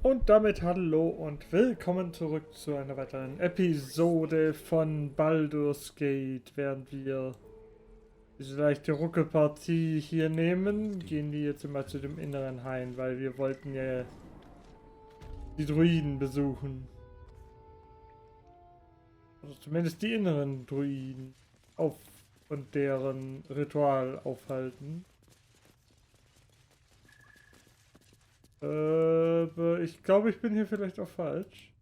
Und damit hallo und willkommen zurück zu einer weiteren Episode von Baldur's Gate. Während wir diese leichte Ruckelpartie hier nehmen, gehen wir jetzt mal zu dem inneren Hain, weil wir wollten ja die Druiden besuchen. Oder zumindest die inneren Druiden und deren Ritual aufhalten. Ich glaube, ich bin hier vielleicht auch falsch.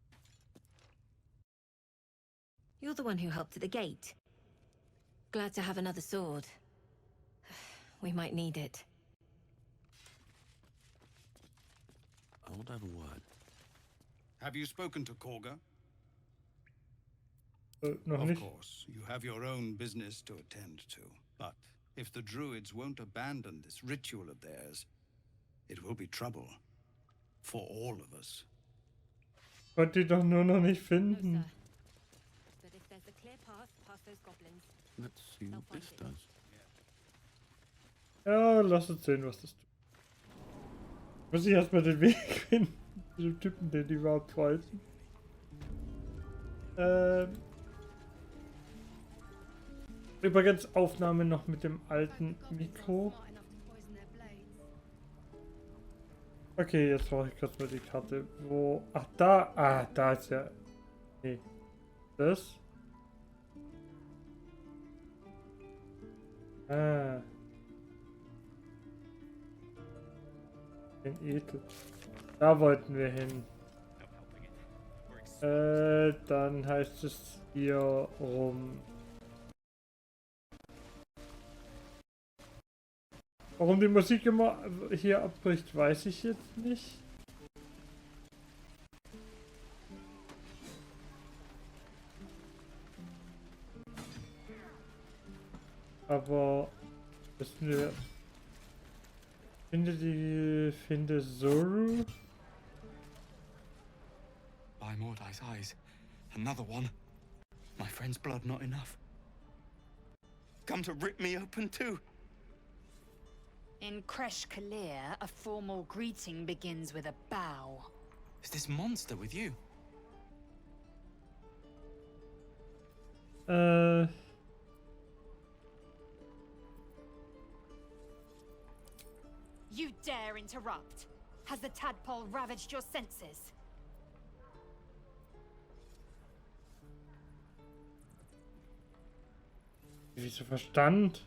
You're the one who helped at the gate. Glad to have another sword. We might need it. Hold have a word. Have you spoken to Korga? Noch Of nicht. course, you have your own business to attend to. But if the druids won't abandon this ritual of theirs, it will be trouble. For all of us. Konnte die doch nur noch nicht finden. But if there's a clear path past those goblins. Let's see what this does. Ja, lass uns sehen, was das tut. Muss ich erstmal den Weg finden zu dem Typen, den die überhaupt wollten. Übrigens Aufnahme noch mit dem alten Mikro. Okay, jetzt brauche ich kurz mal die Karte. Wo? Ach, da. Ah, da ist ja. Nee. Das. Ah. Den Edel. Da wollten wir hin. Dann heißt es hier rum. Warum die Musik immer hier abbricht, weiß ich jetzt nicht. Aber wissen wir. Finde Zoru. By Mordai's eyes, another one. My friend's blood not enough. Come to rip me open too. In Kresh Kalir, a formal greeting begins with a bow. Is this monster with you? You dare interrupt? Has the tadpole ravaged your senses? Wieso Verstand?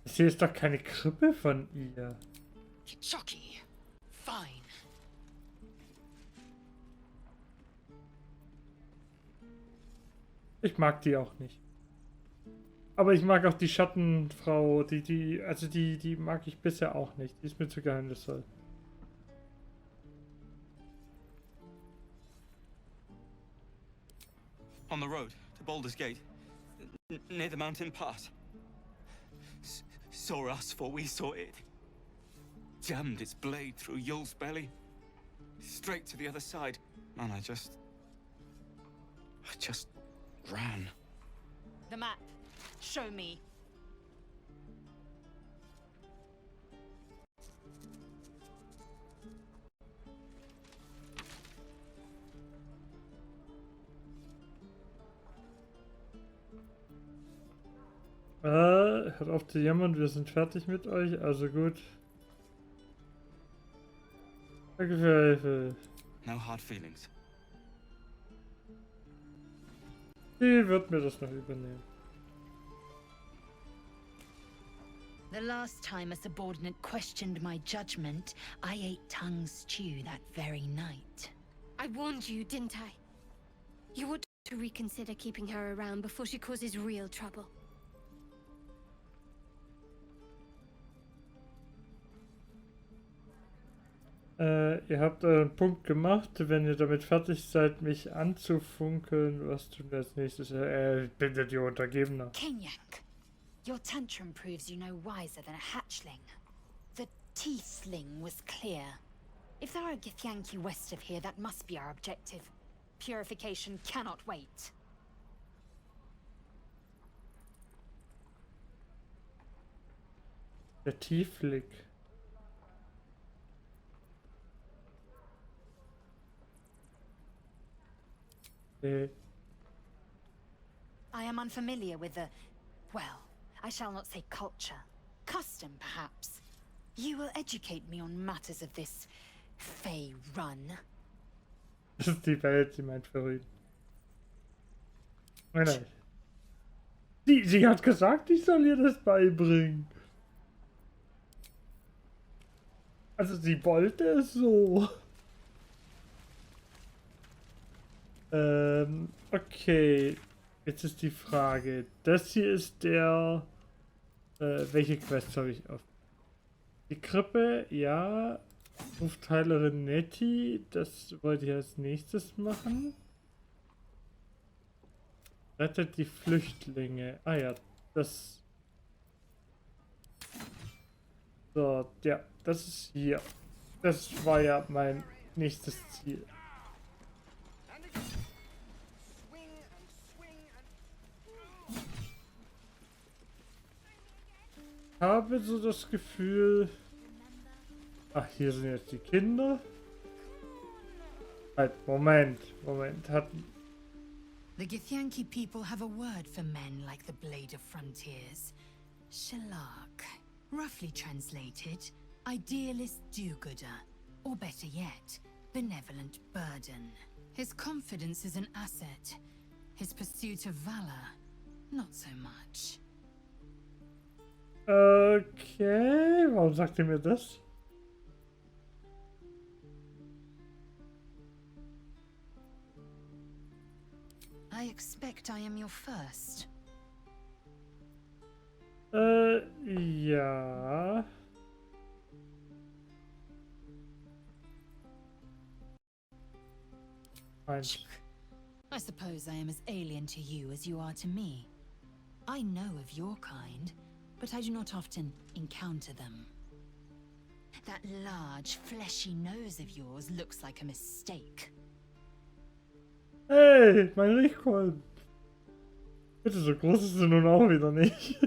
Hier ist doch keine Krippe von ihr. Kichoki. Fine. Ich mag die auch nicht. Aber ich mag auch die Schattenfrau, die mag ich bisher auch nicht. Die ist mir zu geheimnisvoll. On the road to Baldur's Gate, near the mountain pass. Saw us for we saw it. Jammed its blade through Yul's belly. Straight to the other side. And I just ran. The map. Show me. Hört auf zu jammern, wir sind fertig mit euch, also gut. Danke für Hilfe. No hard feelings. Die wird mir das noch übernehmen. The last time a subordinate questioned my judgment, I ate tongue stew that very night. I warned you, didn't I? You ought to reconsider keeping her around before she causes real trouble. Ihr habt euren Punkt gemacht. Wenn ihr damit fertig seid, mich anzufunkeln, was tun wir als nächstes? Bindet ihr Untergebener. Kenyak, your tantrum proves you no wiser than a hatchling. The tiefling was clear. If there are a Githyanki west of here, that must be our objective. Purification cannot wait. Der Tiefling. I am unfamiliar with the, well, I shall not say culture. Custom, perhaps. You will educate me on matters of this Fey run. Das ist die Welt, sie meint Verrat. Nein. Sie hat gesagt, ich soll ihr das beibringen. Also sie wollte es so. Okay. Jetzt ist die Frage. Das hier ist der... welche Quest habe ich auf? Die Gruppe, ja. Aufteilerin Nettie, das wollte ich als nächstes machen. Rettet die Flüchtlinge. Ah ja, das... So, ja, das ist hier. Das war ja mein nächstes Ziel. Ich habe so das Gefühl... Ach, hier sind jetzt die Kinder. Halt, Moment. The Githyanki people have a word for men like the Blade of Frontiers. Shalak. Roughly translated, idealist do-gooder. Or better yet, benevolent burden. His confidence is an asset. His pursuit of valor, not so much. Okay, warum sagt ihr mir das? I expect I am your first. Ja. Eins. I suppose I am as alien to you as you are to me. I know of your kind, but I do not often encounter them. That large, fleshy nose of yours looks like a mistake. Hey, mein Riechkolben. Bitte, so groß ist sie nun auch wieder nicht.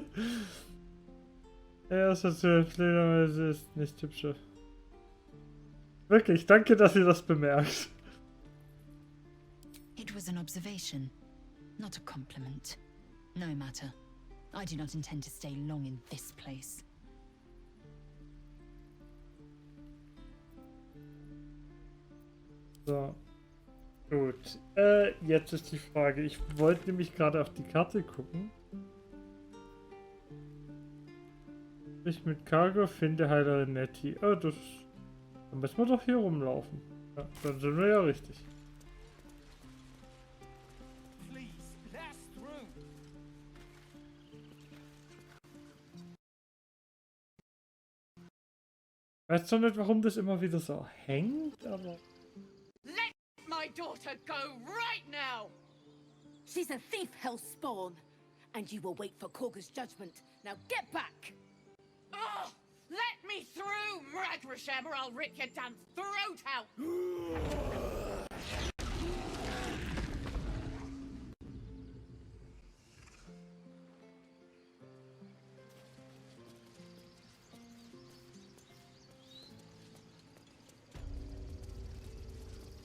Er ist Fledermäuse ist nicht hübscher. Wirklich, danke, dass ihr das bemerkt. It was an observation, not a compliment. No matter. I do not intend to stay long in this place. So. Gut. Jetzt ist die Frage. Ich wollte nämlich gerade auf die Karte gucken. Ich mit Cargo finde Heilerin Nettie. Oh, das... Dann müssen wir doch hier rumlaufen. Ja, dann sind wir ja richtig. Weißt du nicht, warum das immer wieder so hängt, aber... Let my daughter go right now! She's a thief, hellspawn. And you will wait for Korga's judgment. Now get back! Oh, let me through, Mragrashem, or I'll rip your damn throat out!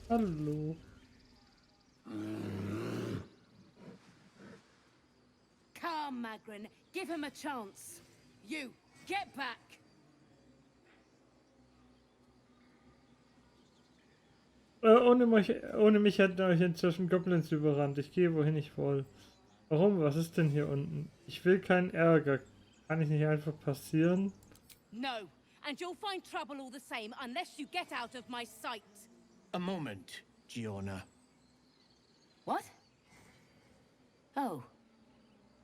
Hallo. Come, Magrin. Give him a chance. You, get back! Ohne mich hätten euch inzwischen Goblins überrannt. Ich gehe, wohin ich will. Warum? Was ist denn hier unten? Ich will keinen Ärger. Kann ich nicht einfach passieren? No, and you'll find trouble all the same unless you get out of my sight. A moment, Giona. What? Oh,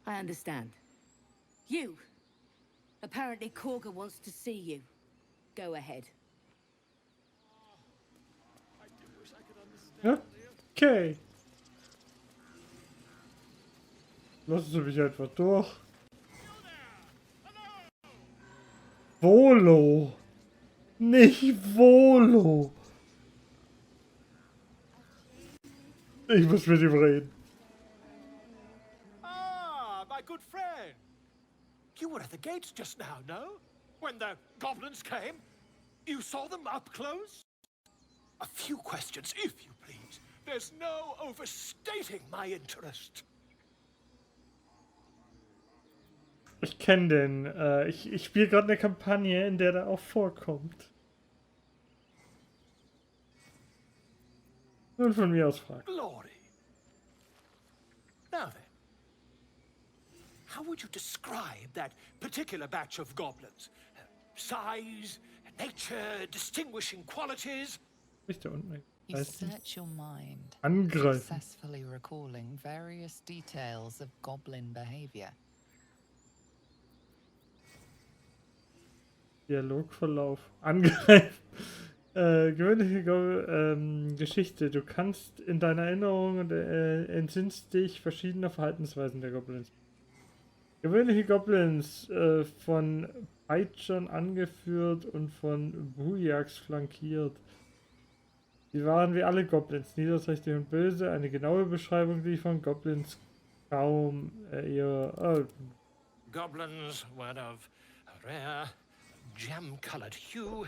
I understand. You. Apparently Korga wants to see you. Go ahead. Okay. Lassen Sie mich einfach durch. Volo. Nicht Volo. Ich muss mit ihm reden. Ah, my good friend. You were at the gates just now, no? When the goblins came? You saw them up close? A few questions, if you please, There's no overstating my interest. Ich kenne den. Ich spiele gerade eine Kampagne, in der der auch vorkommt. Und von mir aus fragt. Glory. Now then, how would you describe that particular batch of goblins? Size, nature, distinguishing qualities? Nicht da unten. You search your mind, Angreifen. successfully recalling various details of goblin behavior. Dialogverlauf. Angreifen. Gewöhnliche Geschichte. Du kannst in deiner Erinnerung und entsinnst dich verschiedener Verhaltensweisen der Goblins. Gewöhnliche Goblins, von Peitschern angeführt und von Bujaks flankiert. Sie waren wie alle Goblins, niederträchtig und böse. Eine genaue Beschreibung, die von Goblins kaum Goblins were of a rare, gem-colored hue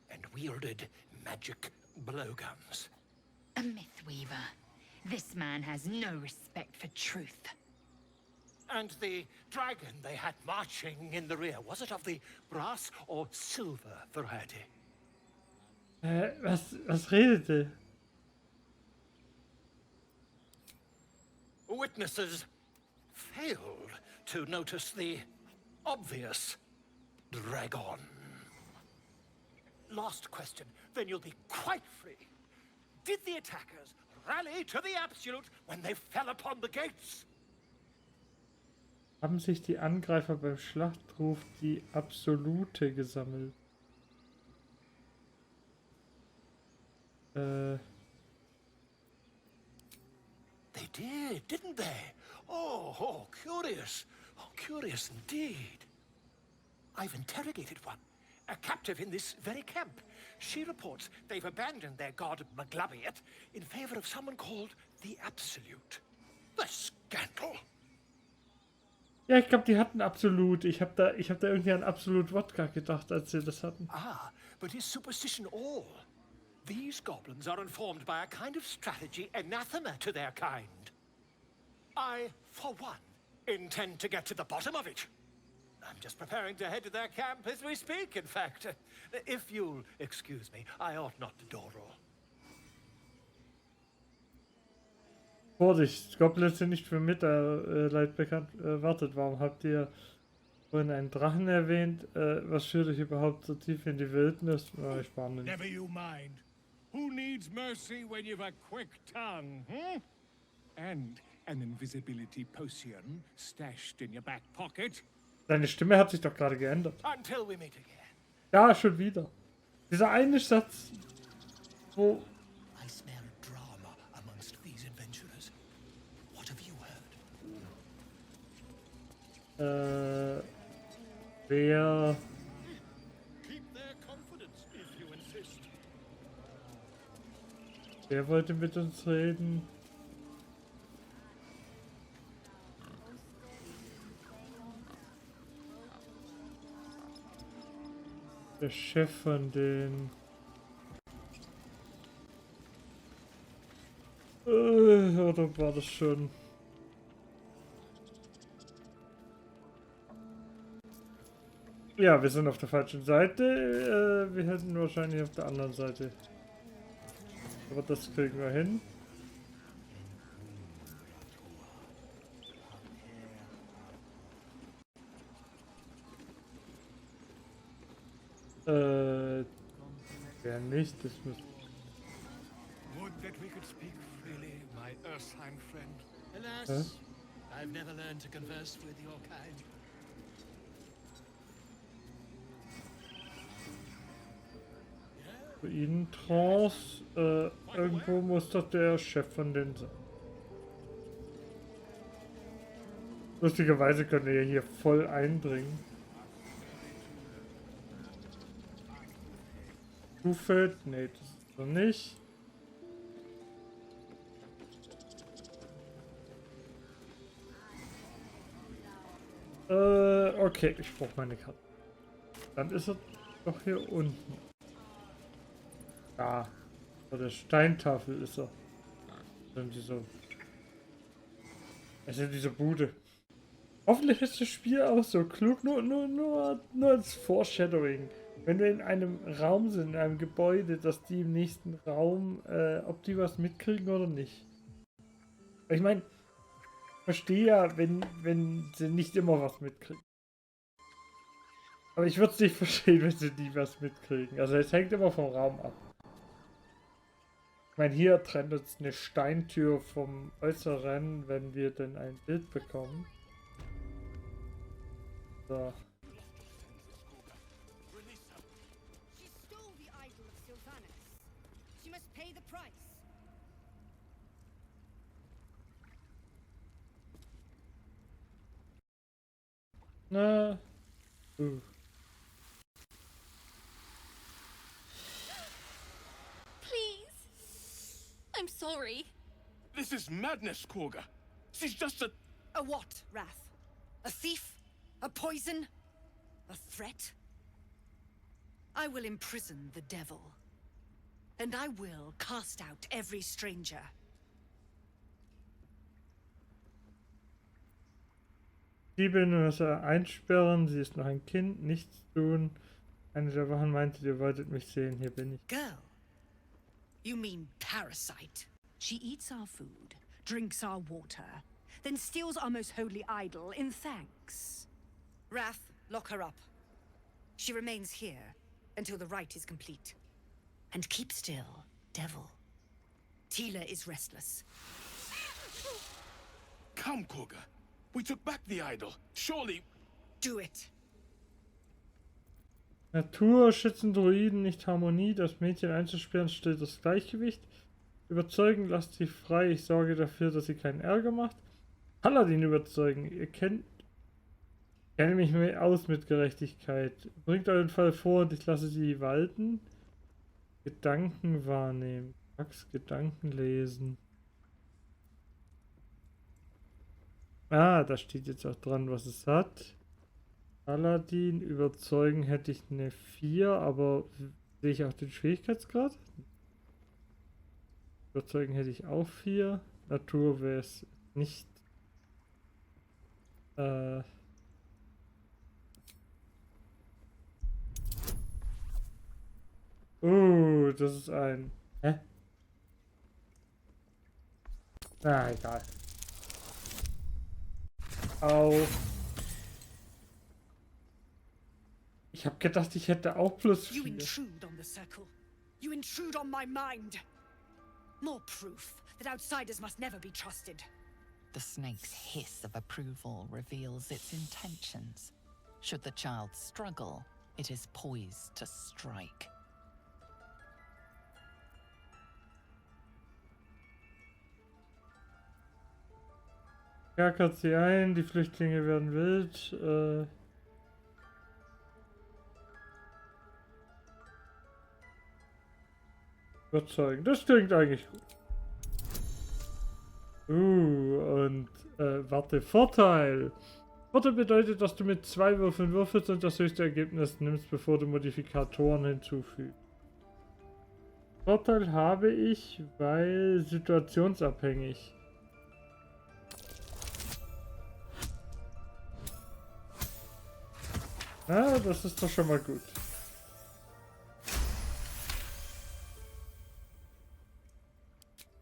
and wielded magic blowguns. A mythweaver. This man has no respect for truth. And the dragon they had marching in the rear, was it of the brass or silver variety? Was redete? Witnesses failed to notice the obvious dragon. Last question, then you'll be quite free. Did the attackers rally to the absolute when they fell upon the gates? Haben sich die Angreifer beim Schlachtruf die Absolute gesammelt? They did, didn't they? Oh, curious. Oh, curious indeed. I've interrogated one, a captive in this very camp. She reports they've abandoned their god Maglabiet in favor of someone called the Absolute. The scandal! Ja, ich glaube, die hatten Absolut. Ich hab da irgendwie an Absolut Wodka gedacht, als sie das hatten. Ah, but is superstition all? These goblins are informed by a kind of strategy anathema to their kind. I, for one, intend to get to the bottom of it. I'm just preparing to head to their camp as we speak, in fact. If you'll excuse me, I ought not to dawdle. Vorsicht, Goblins sind nicht für Mitleid bekannt. Wartet, warum habt ihr vorhin einen Drachen erwähnt? Was führt euch überhaupt so tief in die Wildnis? Ich warne nicht. Never you mind. Who needs mercy when you've a quick tongue, hmm? And an invisibility potion stashed in your back pocket? Deine Stimme hat sich doch gerade geändert. Until we meet again. Ja, schon wieder. Dieser eine Satz, wo... I smell drama amongst these adventurers. What have you heard? Wer... Keep their confidence if you insist. Wer wollte mit uns reden? Der Chef von den... Oder war das schon? Ja, wir sind auf der falschen Seite. Wir hätten wahrscheinlich auf der anderen Seite. Aber das kriegen wir hin. Ja nicht, das muss... Would that we could speak freely, my Ursine friend. Alas, I've never learned to converse with your kind. Ruinentrance, irgendwo muss doch der Chef von denen sein. Lustigerweise können wir hier voll eindringen. Stufe, nee, das ist so nicht. Okay, ich brauche meine Karte. Dann ist er doch hier unten. Da, vor der Steintafel ist er. in dieser Bude. Hoffentlich ist das Spiel auch so klug, nur als Foreshadowing. Wenn wir in einem Raum sind, in einem Gebäude, dass die im nächsten Raum, ob die was mitkriegen oder nicht. Ich meine, ich verstehe ja, wenn sie nicht immer was mitkriegen. Aber ich würde es nicht verstehen, wenn sie nie was mitkriegen. Also es hängt immer vom Raum ab. Ich meine, hier trennt uns eine Steintür vom Äußeren, wenn wir denn ein Bild bekommen. So. Na. I'm sorry. This is madness, Korga. She's just a... A what, Wrath? A thief? A poison? A threat? I will imprison the devil. And I will cast out every stranger. Die will nur einsperren, sie ist noch ein Kind, nichts tun. Eine der Wachen meinte, ihr wolltet mich sehen, hier bin ich. Girl? You mean parasite? She eats our food, drinks our water, then steals our most holy idol in thanks. Wrath, lock her up. She remains here until the rite is complete. And keep still, devil. Tila is restless. Come, Korga. We took back the idol. Surely... Do it. Natur schützen Druiden, nicht Harmonie. Das Mädchen einzusperren stellt das Gleichgewicht. Überzeugen, lasst sie frei. Ich sorge dafür, dass sie keinen Ärger macht. Paladin überzeugen. Ihr kenne mich mehr aus mit Gerechtigkeit. Bringt euren Fall vor und ich lasse sie walten. Gedanken wahrnehmen. Max Gedanken lesen. Ah, da steht jetzt auch dran, was es hat. Paladin, überzeugen hätte ich eine 4, aber sehe ich auch den Schwierigkeitsgrad? Überzeugen hätte ich auch 4. Natur wäre es nicht. Das ist ein... Hä? Na, egal. Au. Ich habe gedacht, ich hätte auch plus 4. You intrude on the circle. You intrude on my mind. More proof that outsiders must never be trusted. The snake's hiss of approval reveals its intentions. Should the child struggle, it is poised to strike. Kerkert sie ein, die Flüchtlinge werden wild. Überzeugen, das klingt eigentlich gut. Und warte, Vorteil. Vorteil bedeutet, dass du mit 2 Würfeln würfelst und das höchste Ergebnis nimmst, bevor du Modifikatoren hinzufügst. Vorteil habe ich, weil situationsabhängig. Na, das ist doch schon mal gut.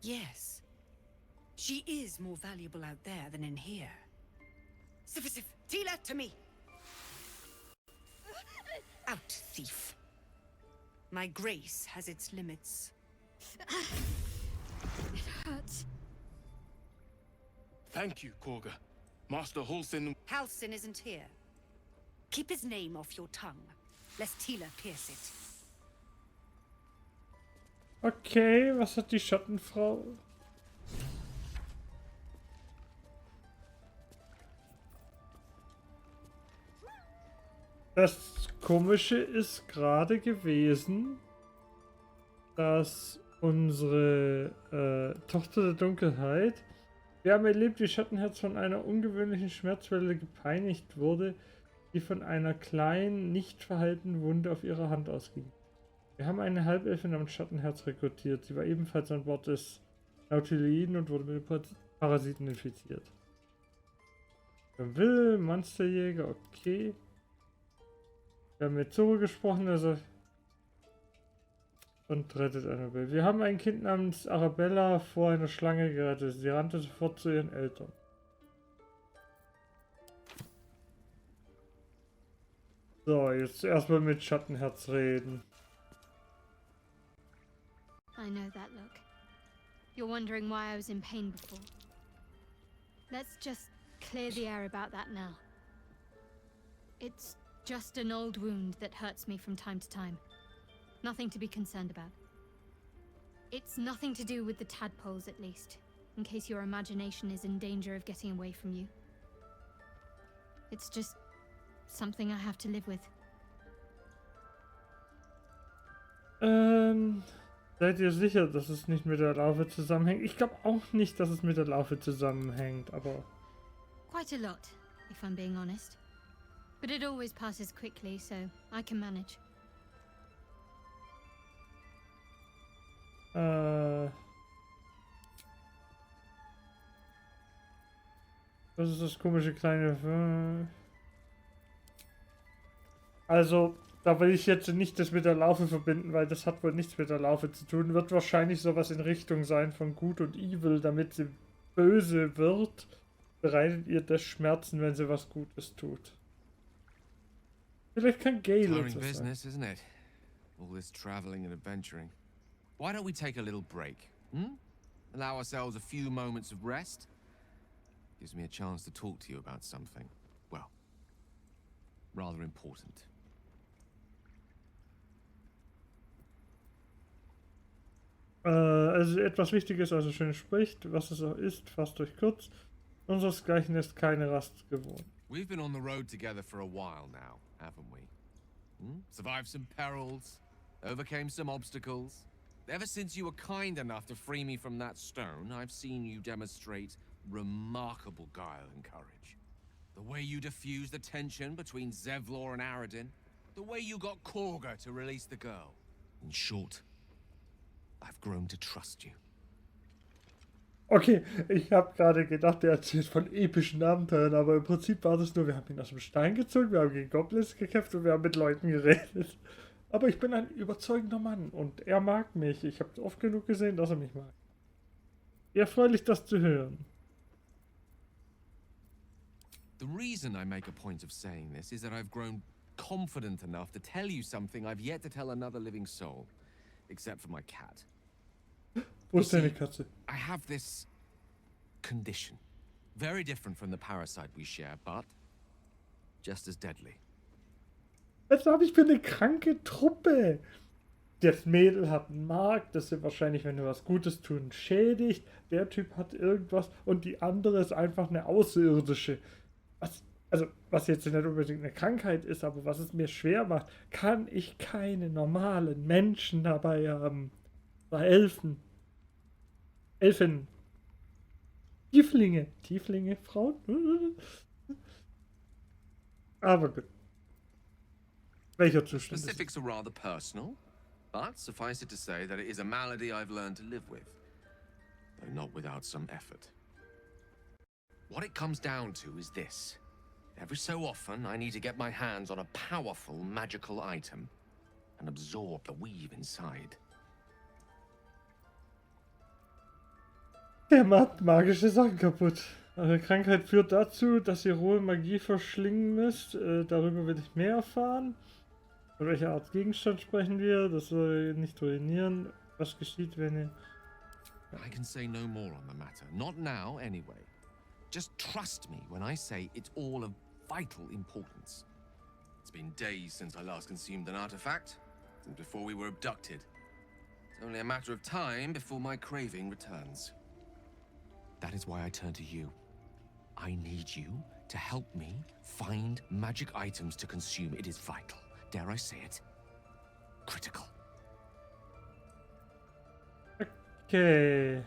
Yes. She is more valuable out there than in here. Sif, Tila, to me! Out, thief. My grace has its limits. It hurts. Thank you, Korga. Master Halsin... Halsin isn't here. Keep his name off your tongue, lest Tila pierce it. Okay, was hat die Schattenfrau? Das Komische ist gerade gewesen, dass unsere Tochter der Dunkelheit, wir haben erlebt, wie Schattenherz von einer ungewöhnlichen Schmerzwelle gepeinigt wurde, die von einer kleinen, nicht verheilten Wunde auf ihrer Hand ausging. Wir haben eine Halbelfin namens Schattenherz rekrutiert. Sie war ebenfalls an Bord des Nautiloiden und wurde mit dem Parasiten infiziert. Er will, Monsterjäger, okay. Wir haben mit Zoro gesprochen, also. Und rettet Annabelle. Wir haben ein Kind namens Arabella vor einer Schlange gerettet. Sie rannte sofort zu ihren Eltern. So, jetzt erstmal mit Schattenherz reden. I know that look. You're wondering why I was in pain before. Let's just clear the air about that now. It's just an old wound that hurts me from time to time. Nothing to be concerned about. It's nothing to do with the tadpoles, at least, in case your imagination is in danger of getting away from you. It's just something I have to live with. Seid ihr sicher, dass es nicht mit der Larve zusammenhängt? Ich glaube auch nicht, dass es mit der Larve zusammenhängt, aber... Quite a lot, if I'm being honest. But it always passes quickly, so I can manage. Das ist das komische kleine... Also, da will ich jetzt nicht das mit der Larve verbinden, weil das hat wohl nichts mit der Larve zu tun. Wird wahrscheinlich sowas in Richtung sein von Gut und Evil, damit sie böse wird. Bereitet ihr das Schmerzen, wenn sie was Gutes tut. Vielleicht kann Gale Tiring so business, sein. isn't it? All this traveling and adventuring. Why don't we take a little break? Allow ourselves a few moments of rest? Gives me a chance to talk to you about something, well, rather important. Also etwas Wichtiges, also schön spricht, was es auch ist, fasst euch kurz. Unseresgleichen ist keine Rast gewohnt. We've been on the road together for a while now, haven't we? Survived some perils, overcame some obstacles. Ever since you were kind enough to free me from that stone, I've seen you demonstrate remarkable guile and courage. The way you diffused the tension between Zevlor and Aradin, the way you got Korga to release the girl. In short, I've grown to trust you. Okay, ich habe gerade gedacht, der erzählt von epischen Abenteuern, aber im Prinzip war das nur, wir haben ihn aus dem Stein gezogen, wir haben gegen Goblins gekämpft und wir haben mit Leuten geredet. Aber ich bin ein überzeugender Mann und er mag mich. Ich habe oft genug gesehen, dass er mich mag. Erfreulich, das zu hören. The reason I make a point of saying this is that I've grown confident enough to tell you something I've yet to tell another living soul, except for my cat. Wo ist deine Katze? I have this condition. Very different from the parasite we share, but just as deadly. Was habe ich für eine kranke Truppe? Das Mädel hat einen Mark, das sind wahrscheinlich, wenn du was Gutes tun, schädigt. Der Typ hat irgendwas und die andere ist einfach eine Außerirdische. Was jetzt nicht unbedingt eine Krankheit ist, aber was es mir schwer macht, kann ich keine normalen Menschen dabei haben. Bei Elfen. Tieflinge, Frauen. Aber gut. Welcher Zustand? Specifics are rather personal, but suffice it to say that it is a malady I've learned to live with, though not without some effort. What it comes down to is this. Every so often, I need to get my hands on a powerful magical item and absorb the weave inside. Er macht magische Sachen kaputt. Eure Krankheit führt dazu, dass ihr rohe Magie verschlingen müsst. Darüber will ich mehr erfahren. Von welcher Art Gegenstand sprechen wir? Das soll nicht ruinieren. Was geschieht, wenn ihr... I can say no more on the matter. Not now, anyway. Just trust me when I say it's all of vital importance. It's been days since I last consumed an artifact, since before we were abducted. It's only a matter of time before my craving returns. That is why I turn to you. I need you to help me find magic items to consume. It is vital. Dare I say it? Critical. Okay.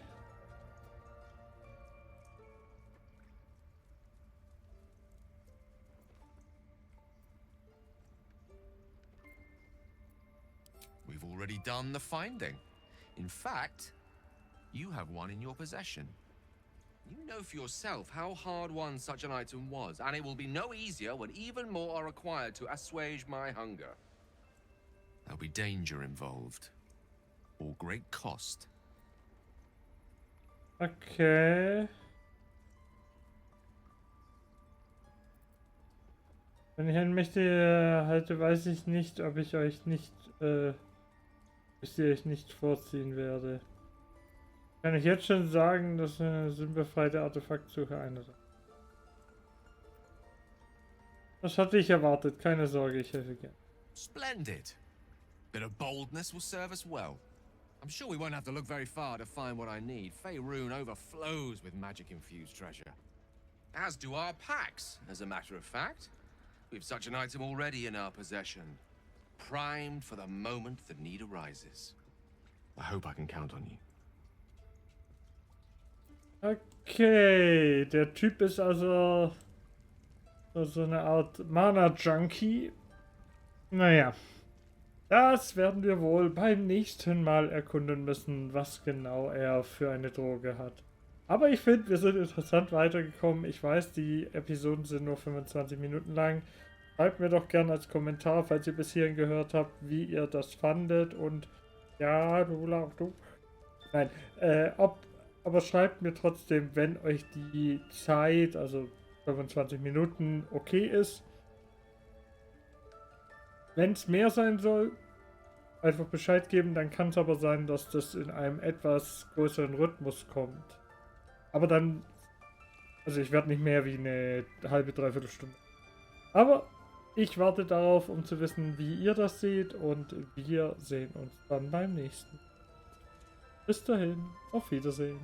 We've already done the finding. In fact, You have one in your possession. You know for yourself how hard-won such an item was, and it will be no easier when even more are required to assuage my hunger. There'll be danger involved, or great cost. Okay. Wenn ich ein Mächte halte, weiß ich nicht, ob ich euch nicht, vorziehen werde. Kann ich jetzt schon sagen, dass eine sinnbefreite Artefaktsuche eine. Das hatte ich erwartet, keine Sorge, ich helfe gern. Splendid. Bit of boldness will serve us well. I'm sure we won't have to look very far to find what I need. Faerun overflows with magic-infused treasure. As do our packs, as a matter of fact. We've such an item already in our possession. Primed for the moment the need arises. I hope I can count on you. Okay, der Typ ist also so eine Art Mana-Junkie. Naja, das werden wir wohl beim nächsten Mal erkunden müssen, was genau er für eine Droge hat. Aber ich finde, wir sind interessant weitergekommen. Ich weiß, die Episoden sind nur 25 Minuten lang. Schreibt mir doch gerne als Kommentar, falls ihr bis hierhin gehört habt, wie ihr das fandet. Und ja, du. Nein, aber schreibt mir trotzdem, wenn euch die Zeit, also 25 Minuten, okay ist. Wenn es mehr sein soll, einfach Bescheid geben. Dann kann es aber sein, dass das in einem etwas größeren Rhythmus kommt. Aber dann, also ich werde nicht mehr wie eine halbe, dreiviertel Stunde. Aber ich warte darauf, um zu wissen, wie ihr das seht. Und wir sehen uns dann beim nächsten. Bis dahin, auf Wiedersehen.